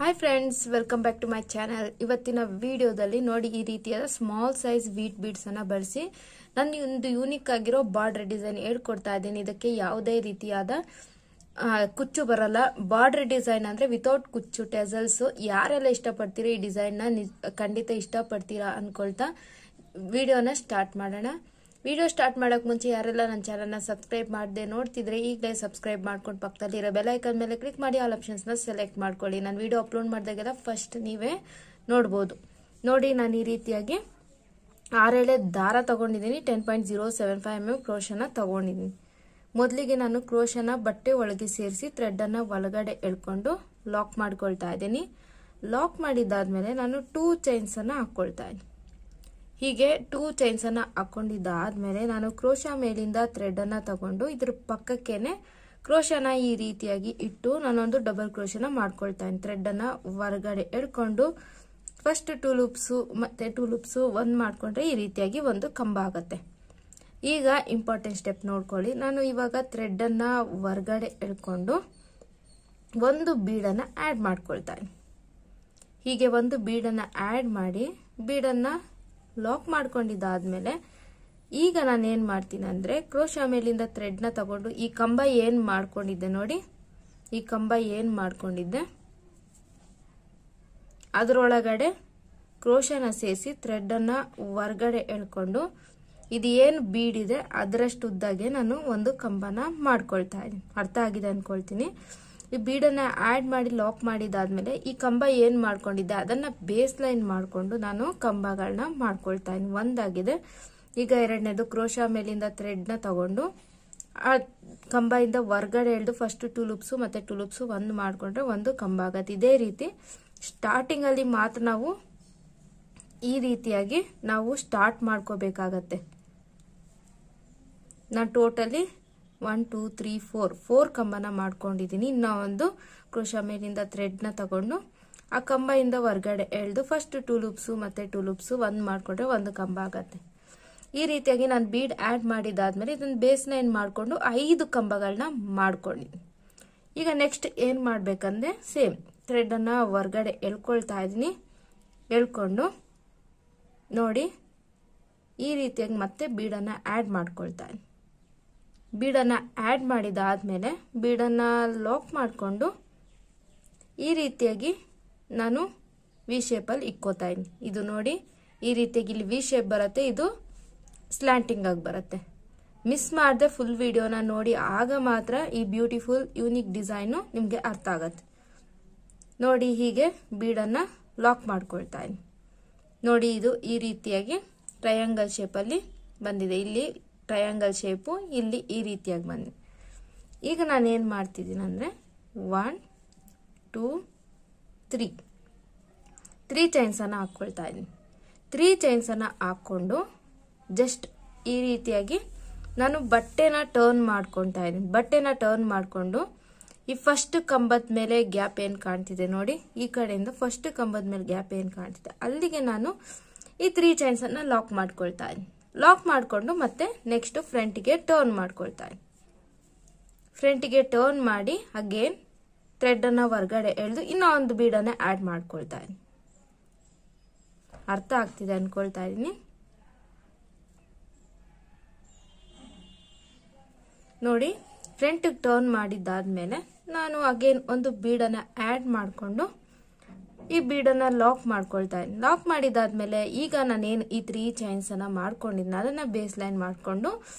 Hi friends, welcome back to my channel. ಇವತ್ತಿನ ವಿಡಿಯೋದಲ್ಲಿ ನೋಡಿ ಈ ರೀತಿಯಾದ ಸ್ಮಾಲ್ ಸೈಜ್ ವೀಟ್ ಬೀಡ್ಸ್ ಅನ್ನ ಬಳಸಿ ನಾನು ಒಂದು ಯೂನಿಕ್ ಆಗಿರೋ ಬಾರ್ಡರ್ ಡಿಸೈನ್ ಹೇಳ್ಕೊಡ್ತಾ ಇದ್ದೀನಿ. ಇದಕ್ಕೆ ಯಾವುದೇ ರೀತಿಯಾದ ಕುಚ್ಚು ಬರಲ್ಲ. ಬಾರ್ಡರ್ ಡಿಸೈನ್ ಅಂದ್ರೆ ವಿತೌಟ್ ಕುಚ್ಚು, ಟೆಸಲ್ಸ್. ಯಾರೆಲ್ಲ ಇಷ್ಟಪಡ್ತೀರಾ ಈ ಡಿಸೈನ್ ನ ಖಂಡಿತ ಇಷ್ಟಪಡ್ತೀರಾ ಅನ್ಕೊಳ್ತಾ ವಿಡಿಯೋನ ಸ್ಟಾರ್ಟ್ ಮಾಡೋಣ. ವಿಡಿಯೋ ಸ್ಟಾರ್ಟ್ ಮಾಡಕ್ ಮುಂಚೆ ಯಾರೆಲ್ಲ ನನ್ನ ಚಾನಲ್ ನ ಸಬ್ಸ್ಕ್ರೈಬ್ ಮಾಡದೆ ನೋಡ್ತಿದ್ರೆ ಈಗಲೇ ಸಬ್ಸ್ಕ್ರೈಬ್ ಮಾಡ್ಕೊಂಡು ಪಕ್ಕದಲ್ಲಿರೋ ಬೆಲ್ ಐಕಾನ್ ಮೇಲೆ ಕ್ಲಿಕ್ ಮಾಡಿ ಆಲ್ ಆಪ್ಷನ್ಸ್ ನ ಸೆಲೆಕ್ಟ್ ಮಾಡ್ಕೊಳ್ಳಿ. ನಾನು ವಿಡಿಯೋ ಅಪ್ಲೋಡ್ ಮಾಡಿದಾಗೆಲ್ಲ ಫಸ್ಟ್ ನೀವೇ ನೋಡಬಹುದು. ನೋಡಿ, ನಾನು ಈ ರೀತಿಯಾಗಿ 6 ಎಳೆ ದಾರ ತಗೊಂಡಿದ್ದೀನಿ. 10.075 mm ಕ್ರೋಶನ ತಗೊಂಡಿದ್ದೀನಿ. ಮೊದಲಿಗೆ ನಾನು ಕ್ರೋಶನ ಬಟ್ಟೆ ಒಳಗೆ ಸೇರಿಸಿ ಥ್ರೆಡ್ ಅನ್ನ ಒಳಗಡೆ ಎಳ್ಕೊಂಡು ಲಾಕ್ ಮಾಡ್ಕೊಳ್ತಾ ಇದ್ದೀನಿ. ಲಾಕ್ ಮಾಡಿದ್ದಾದ್ಮೇಲೆ ನಾನು 2 ಚೈನ್ಸ್ ಅನ್ನ ಹಾಕೊಳ್ತಾ ಇದ್ದೀನಿ. ಹೀಗೆ 2 ಚೈನ್ಸ್ ಅನ್ನ ಹಾಕೊಂಡಿದ್ದಾದ್ಮೇಲೆ ನಾನು ಕ್ರೋಶ ಮೇಲಿಂದ ಥ್ರೆಡ್ ಅನ್ನ ತಗೊಂಡು ಇದ್ರ ಪಕ್ಕಕ್ಕೇನೆ ಕ್ರೋಶನ ಈ ರೀತಿಯಾಗಿ ಇಟ್ಟು ನಾನೊಂದು ಡಬಲ್ ಕ್ರೋಶನ ಮಾಡ್ಕೊಳ್ತಾ ಇದ್ದೀನಿ. ಥ್ರೆಡ್ ಅನ್ನ ಹೊರಗಡೆ ಎಳ್ಕೊಂಡು ಫಸ್ಟ್ 2 ಲೂಪ್ಸ್ ಮತ್ತೆ 2 ಲೂಪ್ಸ್ ಒಂದ್ ಮಾಡ್ಕೊಂಡ್ರೆ ಈ ರೀತಿಯಾಗಿ ಒಂದು ಕಂಬ ಆಗತ್ತೆ. ಈಗ ಇಂಪಾರ್ಟೆಂಟ್ ಸ್ಟೆಪ್ ನೋಡ್ಕೊಳ್ಳಿ. ನಾನು ಇವಾಗ ಥ್ರೆಡ್ ಅನ್ನ ಹೊರಗಡೆ ಎಳ್ಕೊಂಡು ಒಂದು ಬೀಡನ್ನ ಆಡ್ ಮಾಡ್ಕೊಳ್ತಾ ಇದ್ದೀನಿ. ಹೀಗೆ ಒಂದು ಬೀಡನ್ನ ಆಡ್ ಮಾಡಿ ಬೀಡನ್ನ ಲಾಕ್ ಮಾಡ್ಕೊಂಡಿದ್ದಾದ್ಮೇಲೆ ಈಗ ನಾನು ಏನ್ ಮಾಡ್ತೀನಿ ಅಂದ್ರೆ ಕ್ರೋಶ ಮೇಲಿಂದ ಥ್ರೆಡ್ ನ ತಗೊಂಡು ಈ ಕಂಬ ಏನ್ ಮಾಡ್ಕೊಂಡಿದ್ದೆ ನೋಡಿ, ಈ ಕಂಬ ಏನ್ ಮಾಡ್ಕೊಂಡಿದ್ದೆ ಅದರೊಳಗಡೆ ಕ್ರೋಶನ ಸೇರಿಸಿ ಥ್ರೆಡ್ ಅನ್ನ ಹೊರಗಡೆ ಎಳ್ಕೊಂಡು ಇದು ಏನ್ ಬೀಡ್ ಇದೆ ಅದರಷ್ಟು ಉದ್ದಾಗೆ ನಾನು ಒಂದು ಕಂಬನ ಮಾಡ್ಕೊಳ್ತಾ ಇದ್ದೀನಿ. ಅರ್ಥ ಆಗಿದೆ ಅನ್ಕೊಳ್ತೀನಿ. ಈ ಬೀಡನ್ನ ಆಡ್ ಮಾಡಿ ಲಾಕ್ ಮಾಡಿದಾದ್ಮೇಲೆ ಈ ಕಂಬ ಏನ್ ಮಾಡ್ಕೊಂಡಿದ್ದೆ ಅದನ್ನ ಬೇಸ್ ಲೈನ್ ಮಾಡ್ಕೊಂಡು ನಾನು ಕಂಬಗಳನ್ನ ಮಾಡ್ಕೊಳ್ತಾ ಇದ್ದೀನಿ. ಒಂದಾಗಿದೆ. ಈಗ ಎರಡನೇದು ಕ್ರೋಶ ಮೇಲಿಂದ ಥ್ರೆಡ್ ನ ತಗೊಂಡು ಆ ಕಂಬದಿಂದ ಹೊರಗಡೆ ಎಳೆದು ಫಸ್ಟ್ 2 ಲೂಪ್ಸ್ ಮತ್ತೆ 2 ಲೂಪ್ಸ್ ಒಂದು ಮಾಡ್ಕೊಂಡ್ರೆ ಒಂದು ಕಂಬ ಆಗತ್ತೆ. ಇದೇ ರೀತಿ ಸ್ಟಾರ್ಟಿಂಗ್ ಅಲ್ಲಿ ಮಾತ್ರ ನಾವು ಈ ರೀತಿಯಾಗಿ ನಾವು ಸ್ಟಾರ್ಟ್ ಮಾಡ್ಕೋಬೇಕಾಗತ್ತೆ. ನಾನು ಟೋಟಲಿ 1 2 3 4 ಕಂಬನ ಮಾಡ್ಕೊಂಡಿದ್ದೀನಿ. ಇನ್ನ ಒಂದು ಕ್ರೋಶ ಮೇಲಿಂದ ಥ್ರೆಡ್ ನ ತಗೊಂಡು ಆ ಕಂಬದಿಂದ ಹೊರಗಡೆ ಎಳೆದು ಫಸ್ಟ್ 2 ಲೂಪ್ಸ್ ಮತ್ತೆ 2 ಲೂಪ್ಸ್ ಒಂದ್ ಮಾಡ್ಕೊಂಡ್ರೆ ಒಂದು ಕಂಬ ಆಗತ್ತೆ. ಈ ರೀತಿಯಾಗಿ ನಾನು ಬೀಡ್ ಆಡ್ ಮಾಡಿದಾದ್ಮೇಲೆ ಇದನ್ನ ಬೇಸ್ ಲೈನ್ ಮಾಡ್ಕೊಂಡು 5 ಕಂಬಗಳನ್ನ ಮಾಡ್ಕೊಂಡಿದ್ದೀನಿ. ಈಗ ನೆಕ್ಸ್ಟ್ ಏನ್ ಮಾಡ್ಬೇಕಂದ್ರೆ ಸೇಮ್ ಥ್ರೆಡ್ ಅನ್ನ ಹೊರಗಡೆ ಎಳ್ಕೊಳ್ತಾ ಇದೀನಿ. ಎಳ್ಕೊಂಡು ನೋಡಿ ಈ ರೀತಿಯಾಗಿ ಮತ್ತೆ ಬೀಡನ್ನ ಆಡ್ ಮಾಡ್ಕೊಳ್ತಾ ಇದ್ದೀನಿ. ಬೀಡನ್ನ ಆಡ್ ಮಾಡಿದಾದ್ಮೇಲೆ ಬೀಡನ್ನ ಲಾಕ್ ಮಾಡಿಕೊಂಡು ಈ ರೀತಿಯಾಗಿ ನಾನು ವಿ ಶೇಪ್ ಅಲ್ಲಿ ಇಕ್ಕೋತಾ ಇದ್ದೀನಿ. ಇದು ನೋಡಿ ಈ ರೀತಿಯಾಗಿ ಇಲ್ಲಿ ವಿ ಶೇಪ್ ಬರುತ್ತೆ. ಇದು ಸ್ಲ್ಯಾಂಟಿಂಗ್ ಆಗಿ ಬರುತ್ತೆ. ಮಿಸ್ ಮಾಡದೆ ಫುಲ್ ವಿಡಿಯೋನ ನೋಡಿ, ಆಗ ಮಾತ್ರ ಈ ಬ್ಯೂಟಿಫುಲ್ ಯೂನಿಕ್ ಡಿಸೈನ್ ನಿಮ್ಗೆ ಅರ್ಥ ಆಗತ್ತೆ. ನೋಡಿ ಹೀಗೆ ಬೀಡನ್ನ ಲಾಕ್ ಮಾಡ್ಕೊಳ್ತಾ ಇದ್ದೀನಿ. ನೋಡಿ ಇದು ಈ ರೀತಿಯಾಗಿ ಟ್ರಯಾಂಗಲ್ ಶೇಪ್ ಅಲ್ಲಿ ಬಂದಿದೆ. ಇಲ್ಲಿ ಟ್ರಯಾಂಗಲ್ ಶೇಪು, ಇಲ್ಲಿ ಈ ರೀತಿಯಾಗಿ ಬಂದಿದೆ. ಈಗ ನಾನು ಏನ್ ಮಾಡ್ತಿದ್ದೀನಿ ಅಂದ್ರೆ 1 2 3 ಚೈನ್ಸ್ ಅನ್ನ ಹಾಕೊಳ್ತಾ ಇದ್ದೀನಿ. 3 ಚೈನ್ಸ್ ಅನ್ನ ಹಾಕೊಂಡು ಜಸ್ಟ್ ಈ ರೀತಿಯಾಗಿ ನಾನು ಬಟ್ಟೆನ ಟರ್ನ್ ಮಾಡ್ಕೊಳ್ತಾ ಇದ್ದೀನಿ. ಬಟ್ಟೆನ ಟರ್ನ್ ಮಾಡ್ಕೊಂಡು ಈ ಫಸ್ಟ್ ಕಂಬದ ಮೇಲೆ ಗ್ಯಾಪ್ ಏನ್ ಕಾಣ್ತಿದೆ ನೋಡಿ, ಈ ಕಡೆಯಿಂದ ಫಸ್ಟ್ ಕಂಬದ ಮೇಲೆ ಗ್ಯಾಪ್ ಏನ್ ಕಾಣ್ತಿದೆ ಅಲ್ಲಿಗೆ ನಾನು ಈ 3 ಚೈನ್ಸ್ ಅನ್ನ ಲಾಕ್ ಮಾಡ್ಕೊಳ್ತಾ ಇದ್ದೀನಿ. ಲಾಕ್ ಮಾಡ್ಕೊಂಡು ಮತ್ತೆ ನೆಕ್ಸ್ಟ್ ಫ್ರಂಟ್ಗೆ ಟರ್ನ್ ಮಾಡ್ಕೊಳ್ತಾ ಇದ್ದೀನಿ. ಫ್ರಂಟ್ಗೆ ಟರ್ನ್ ಮಾಡಿ ಅಗೇನ್ ಥ್ರೆಡ್ ಅನ್ನ ಹೊರಗಡೆ ಎಳೆದು ಇನ್ನೂ ಒಂದು ಬೀಡನ್ನ ಆಡ್ ಮಾಡ್ಕೊಳ್ತಾ ಇದ್ದೀನಿ. ಅರ್ಥ ಆಗ್ತಿದೆ ಅನ್ಕೊಳ್ತಾ ಇದ್ದೀನಿ. ನೋಡಿ ಫ್ರಂಟ್ ಟರ್ನ್ ಮಾಡಿದ್ದಾದ್ಮೇಲೆ ನಾನು ಅಗೇನ್ ಒಂದು ಬೀಡನ್ನ ಆಡ್ ಮಾಡ್ಕೊಂಡು ಈ ಬೀಡನ್ನ ಲಾಕ್ ಮಾಡ್ಕೊಳ್ತಾ ಇದ್ದೀನಿ. ಲಾಕ್ ಮಾಡಿದಾದ್ಮೇಲೆ ಈಗ ನಾನೇನು ಈ 3 ಚೈನ್ಸ್ ಅನ್ನ ಮಾಡ್ಕೊಂಡಿದ್ನ ಅದನ್ನ ಬೇಸ್ ಲೈನ್ ಮಾಡ್ಕೊಂಡು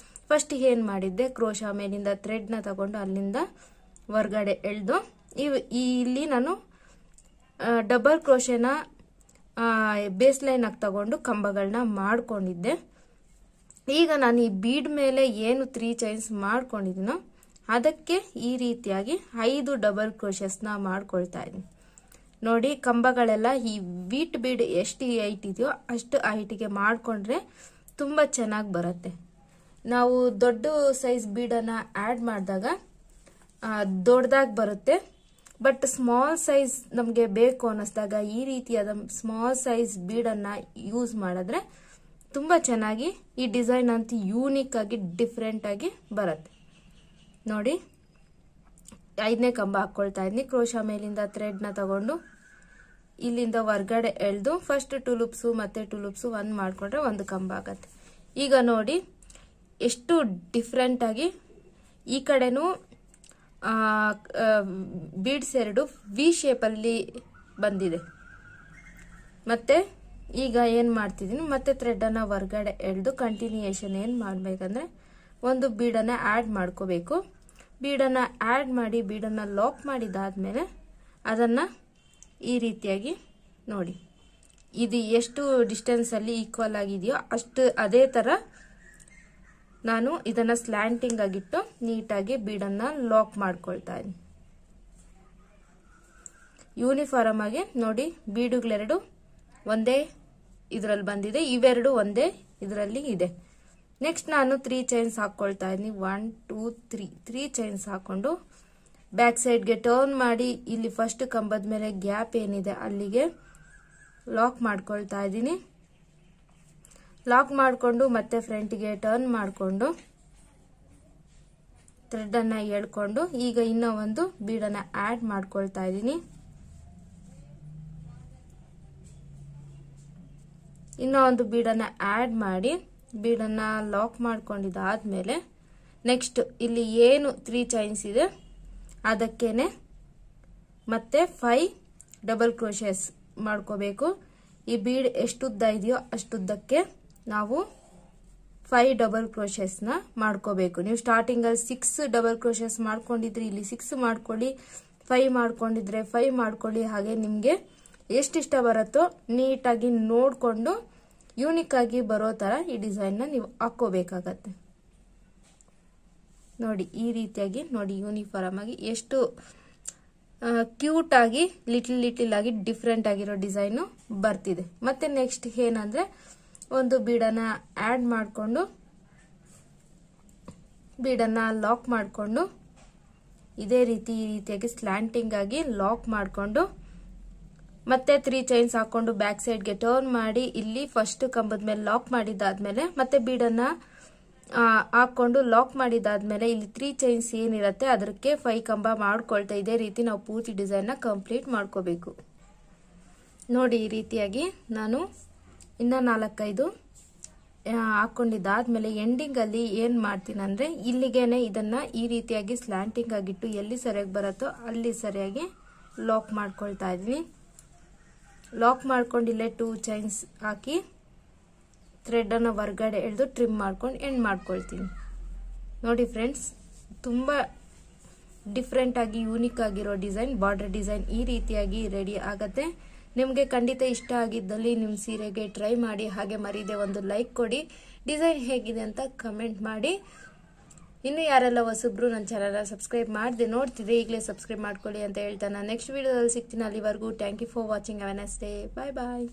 ಫಸ್ಟ್ ಏನ್ ಮಾಡಿದ್ದೆ ಕ್ರೋಶ ಮೇಲಿಂದ ಥ್ರೆಡ್ ನ ತಗೊಂಡು ಅಲ್ಲಿಂದ ಹೊರಗಡೆ ಎಳೆದು ಇಲ್ಲಿ ನಾನು ಡಬಲ್ ಕ್ರೋಶನ ಬೇಸ್ ಲೈನ್ ಆಗಿ ತಗೊಂಡು ಕಂಬಗಳನ್ನ ಮಾಡ್ಕೊಂಡಿದ್ದೆ. ಈಗ ನಾನು ಈ ಬೀಡ್ ಮೇಲೆ ಏನು 3 ಚೈನ್ಸ್ ಮಾಡ್ಕೊಂಡಿದ್ದೀನೋ ಅದಕ್ಕೆ ಈ ರೀತಿಯಾಗಿ 5 ಡಬಲ್ ಕ್ರೋಶಸ್ ನ ಮಾಡ್ಕೊಳ್ತಾ ಇದ್ದೀನಿ. ನೋಡಿ ಕಂಬಗಳೆಲ್ಲ ಈ ವೀಟ್ ಬೀಡ್ ಎಷ್ಟು ಹೈಟ್ ಇದೆಯೋ ಅಷ್ಟು ಹೈಟ್ಗೆ ಮಾಡ್ಕೊಂಡ್ರೆ ತುಂಬಾ ಚೆನ್ನಾಗಿ ಬರುತ್ತೆ. ನಾವು ದೊಡ್ಡ ಸೈಜ್ ಬೀಡನ್ನ ಆಡ್ ಮಾಡಿದಾಗ ದೊಡ್ಡದಾಗಿ ಬರುತ್ತೆ. ಬಟ್ ಸ್ಮಾಲ್ ಸೈಜ್ ನಮಗೆ ಬೇಕು ಅನ್ನಿಸ್ದಾಗ ಈ ರೀತಿಯಾದ ಸ್ಮಾಲ್ ಸೈಜ್ ಬೀಡನ್ನ ಯೂಸ್ ಮಾಡಿದ್ರೆ ತುಂಬಾ ಚೆನ್ನಾಗಿ ಈ ಡಿಸೈನ್ ಅಂತ ಯೂನಿಕ್ ಆಗಿ ಡಿಫ್ರೆಂಟ್ ಆಗಿ ಬರುತ್ತೆ. ನೋಡಿ 5ನೇ ಕಂಬ ಹಾಕೊಳ್ತಾ ಇದ್ದೀನಿ. ಕ್ರೋಶ ಮೇಲಿಂದ ಥ್ರೆಡ್ ನ ತಗೊಂಡು ಇಲ್ಲಿಂದ ಹೊರಗಡೆ ಎಳೆದು ಫಸ್ಟ್ 2 ಲೂಪ್ಸು ಮತ್ತೆ 2 ಲೂಪ್ಸು ಒಂದು ಮಾಡ್ಕೊಂಡ್ರೆ ಒಂದು ಕಂಬ ಆಗತ್ತೆ. ಈಗ ನೋಡಿ ಎಷ್ಟು ಡಿಫ್ರೆಂಟ್ ಆಗಿ ಈ ಕಡೆನೂ ಬೀಡ್ಸ್ ಎರಡು ವಿ ಶೇಪಲ್ಲಿ ಬಂದಿದೆ. ಮತ್ತೆ ಈಗ ಏನು ಮಾಡ್ತಿದ್ದೀನಿ, ಮತ್ತೆ ಥ್ರೆಡನ್ನು ಹೊರಗಡೆ ಎಳೆದು ಕಂಟಿನ್ಯೂಯೇಷನ್ ಏನು ಮಾಡಬೇಕಂದ್ರೆ ಒಂದು ಬೀಡನ್ನು ಆ್ಯಡ್ ಮಾಡ್ಕೋಬೇಕು. ಬೀಡನ್ನು ಆ್ಯಡ್ ಮಾಡಿ ಬೀಡನ್ನು ಲಾಕ್ ಮಾಡಿದಾದ್ಮೇಲೆ ಅದನ್ನು ಈ ರೀತಿಯಾಗಿ ನೋಡಿ, ಇದು ಎಷ್ಟು ಡಿಸ್ಟೆನ್ಸಲ್ಲಿ ಈಕ್ವಲ್ ಆಗಿದೆಯೋ ಅಷ್ಟು ಅದೇ ಥರ ನಾನು ಇದನ್ನು ಸ್ಲ್ಯಾಂಟಿಂಗ್ ಆಗಿಟ್ಟು ನೀಟಾಗಿ ಬೀಡನ್ನು ಲಾಕ್ ಮಾಡ್ಕೊಳ್ತಾ ಇದ್ದೀನಿ. ಯೂನಿಫಾರ್ಮ್ ಆಗಿ ನೋಡಿ, ಬೀಡುಗಳೆರಡು ಒಂದೇ ಇದರಲ್ಲಿ ಬಂದಿದೆ, ಇವೆರಡು ಒಂದೇ ಇದರಲ್ಲಿ ಇದೆ. ನೆಕ್ಸ್ಟ್ ನಾನು 3 ಚೈನ್ಸ್ ಹಾಕ್ಕೊಳ್ತಾ ಇದ್ದೀನಿ. 1 2 3 ಚೈನ್ಸ್ ಹಾಕೊಂಡು ಬ್ಯಾಕ್ ಸೈಡ್ಗೆ ಟರ್ನ್ ಮಾಡಿ ಇಲ್ಲಿ ಫಸ್ಟ್ ಕಂಬದ ಮೇಲೆ ಗ್ಯಾಪ್ ಏನಿದೆ ಅಲ್ಲಿಗೆ ಲಾಕ್ ಮಾಡ್ಕೊಳ್ತಾ ಇದ್ದೀನಿ. ಲಾಕ್ ಮಾಡಿಕೊಂಡು ಮತ್ತೆ ಫ್ರಂಟ್ಗೆ ಟರ್ನ್ ಮಾಡಿಕೊಂಡು ಥ್ರೆಡನ್ನು ಎಳ್ಕೊಂಡು ಈಗ ಇನ್ನೂ ಒಂದು ಬೀಡನ್ನು ಆ್ಯಡ್ ಮಾಡ್ಕೊಳ್ತಾ ಇದ್ದೀನಿ. ಇನ್ನೂ ಒಂದು ಬೀಡನ್ನು ಆ್ಯಡ್ ಮಾಡಿ ಬೀಡನ್ನು ಲಾಕ್ ಮಾಡ್ಕೊಂಡಿದ್ದಾದ್ಮೇಲೆ ನೆಕ್ಸ್ಟ್ ಇಲ್ಲಿ ಏನು 3 ಚೈನ್ಸ್ ಇದೆ ಅದಕ್ಕೇನೆ ಮತ್ತೆ 5 ಡಬಲ್ ಕ್ರೋಶೆಸ್ ಮಾಡ್ಕೋಬೇಕು. ಈ ಬೀಡ್ ಎಷ್ಟುದ್ದ ಇದೆಯೋ ಅಷ್ಟುದ್ದಕ್ಕೆ ನಾವು 5 ಡಬಲ್ ಕ್ರೋಶೆಸ್ನ ಮಾಡ್ಕೋಬೇಕು. ನೀವು ಸ್ಟಾರ್ಟಿಂಗಲ್ಲಿ 6 ಡಬಲ್ ಕ್ರೋಶೆಸ್ ಮಾಡ್ಕೊಂಡಿದ್ರಿ, ಇಲ್ಲಿ 6 ಮಾಡ್ಕೊಳ್ಳಿ, 5 ಮಾಡ್ಕೊಂಡಿದ್ರೆ 5 ಮಾಡ್ಕೊಳ್ಳಿ. ಹಾಗೆ ನಿಮಗೆ ಎಷ್ಟಿಷ್ಟ ಬರುತ್ತೋ ನೀಟಾಗಿ ನೋಡಿಕೊಂಡು ಯೂನಿಕ್ ಆಗಿ ಬರೋ ಥರ ಈ ಡಿಸೈನ್ನ ನೀವು ಹಾಕ್ಕೋಬೇಕಾಗತ್ತೆ. ನೋಡಿ ಈ ರೀತಿಯಾಗಿ ನೋಡಿ, ಯೂನಿಫಾರ್ಮ್ ಆಗಿ ಎಷ್ಟು ಕ್ಯೂಟ್ ಆಗಿ ಲಿಟಲ್ ಆಗಿ ಡಿಫ್ರೆಂಟ್ ಆಗಿರೋ ಡಿಸೈನು ಬರ್ತಿದೆ. ಮತ್ತೆ ನೆಕ್ಸ್ಟ್ ಏನಂದ್ರೆ ಒಂದು ಬೀಡನ್ನ ಆ್ಯಡ್ ಮಾಡಿಕೊಂಡು ಬೀಡನ್ನ ಲಾಕ್ ಮಾಡಿಕೊಂಡು ಇದೇ ರೀತಿ ಈ ರೀತಿಯಾಗಿ ಸ್ಲ್ಯಾಂಟಿಂಗ್ ಆಗಿ ಲಾಕ್ ಮಾಡಿಕೊಂಡು ಮತ್ತೆ 3 ಚೈನ್ಸ್ ಹಾಕೊಂಡು ಬ್ಯಾಕ್ ಸೈಡ್ಗೆ ಟರ್ನ್ ಮಾಡಿ ಇಲ್ಲಿ ಫಸ್ಟ್ ಕಂಬದ ಮೇಲೆ ಲಾಕ್ ಮಾಡಿದಾದ್ಮೇಲೆ ಮತ್ತೆ ಬೀಡನ್ನ ಹಾಕೊಂಡು ಲಾಕ್ ಮಾಡಿದಾದ್ಮೇಲೆ ಇಲ್ಲಿ 3 ಚೈನ್ಸ್ ಏನಿರುತ್ತೆ ಅದಕ್ಕೆ 5 ಕಂಬ ಮಾಡ್ಕೊಳ್ತಾ ಇದೇ ರೀತಿ ನಾವು ಪೂರ್ತಿ ಡಿಸೈನ್ನ ಕಂಪ್ಲೀಟ್ ಮಾಡ್ಕೋಬೇಕು. ನೋಡಿ ಈ ರೀತಿಯಾಗಿ ನಾನು ಇನ್ನ 4-5 ಹಾಕೊಂಡಿದ್ದಾದ್ಮೇಲೆ ಎಂಡಿಂಗ್ ಅಲ್ಲಿ ಏನ್ ಮಾಡ್ತೀನಿ ಅಂದ್ರೆ ಇಲ್ಲಿಗೇನೆ ಇದನ್ನ ಈ ರೀತಿಯಾಗಿ ಸ್ಲ್ಯಾಂಟಿಂಗ್ ಆಗಿಟ್ಟು ಎಲ್ಲಿ ಸರಿಯಾಗಿ ಬರುತ್ತೋ ಅಲ್ಲಿ ಸರಿಯಾಗಿ ಲಾಕ್ ಮಾಡ್ಕೊಳ್ತಾ ಇದೀನಿ. ಲಾಕ್ ಮಾಡ್ಕೊಂಡು ಇಲ್ಲೇ 2 ಚೈನ್ಸ್ ಹಾಕಿ ಥ್ರೆಡ್ ಅನ್ನು ಹೊರಗಡೆ ಎಳೆದು ಟ್ರಿಮ್ ಮಾಡ್ಕೊಂಡು ಎಂಡ್ ಮಾಡ್ಕೊಳ್ತೀನಿ. ನೋಡಿ ಫ್ರೆಂಡ್ಸ್, ತುಂಬಾ ಡಿಫ್ರೆಂಟ್ ಆಗಿ ಯೂನಿಕ್ ಆಗಿರೋ ಡಿಸೈನ್, ಬಾರ್ಡರ್ ಡಿಸೈನ್ ಈ ರೀತಿಯಾಗಿ ರೆಡಿ ಆಗತ್ತೆ. ನಿಮಗೆ ಖಂಡಿತ ಇಷ್ಟ ಆಗಿದ್ದಲ್ಲಿ ನಿಮ್ಮ ಸೀರೆಗೆ ಟ್ರೈ ಮಾಡಿ. ಹಾಗೆ ಮರೀದೆ ಒಂದು ಲೈಕ್ ಕೊಡಿ, ಡಿಸೈನ್ ಹೇಗಿದೆ ಅಂತ ಕಮೆಂಟ್ ಮಾಡಿ. ಇನ್ನು ಯಾರೆಲ್ಲ ಹೊಸಬ್ರು ನನ್ನ ಚಾನಲ್ನ ಸಬ್ಸ್ಕ್ರೈಬ್ ಮಾಡದೆ ನೋಡ್ತಿದ್ರೆ ಈಗಲೇ ಸಬ್ಸ್ಕ್ರೈಬ್ ಮಾಡ್ಕೊಳ್ಳಿ ಅಂತ ಹೇಳ್ತಾ ನಾನು ನೆಕ್ಸ್ಟ್ ವಿಡಿಯೋದಲ್ಲಿ ಸಿಗ್ತೀನಿ. ಅಲ್ಲಿವರೆಗೂ thank you for watching. Have a nice day. Bye bye.